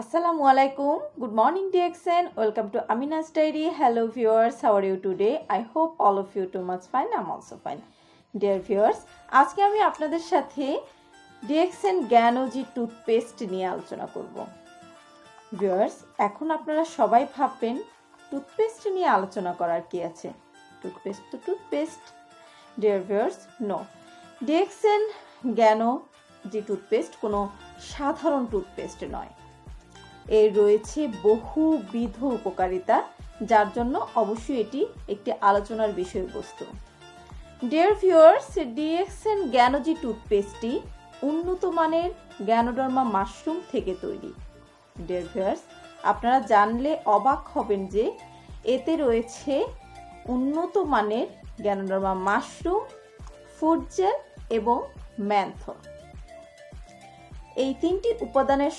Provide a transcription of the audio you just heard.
Assalamu alaikum. Good morning, DXN. Welcome to Amina's Diary. Hello, viewers. How are you today? I hope all of you too much fine. I'm also fine. Dear viewers, আজকে আমি আপনাদের সাথে DXN Ganozhi toothpaste নিয়ে আলোচনা করব। Viewers, এখন আপনারা সবাই ভাববেন টুথপেস্ট নিয়ে আলোচনা করার কি আছে? টুথপেস্ট তো toothpaste. Dear viewers, no. DXN Ganozhi toothpaste কোনো সাধারণ টুথপেস্ট নয়। এর রয়েছে বহুবিধ উপকারিতা, যার জন্য অবশ্যই এটি একটি আলোচনার বিষয়বস্তু। ডিয়ার ভিউয়ার্স, DXN জ্ঞানোজি টুথপেস্টটি উন্নত মানের গ্যানোডার্মা মাশরুম থেকে তৈরি। ডিয়ার ভিউয়ার্স, আপনারা জানলে অবাক হবেন যে এতে রয়েছে উন্নত মানের গ্যানোডার্মা মাশরুম, ফুড জেল এবং ম্যান্থল। এই তিনটি উপাদানের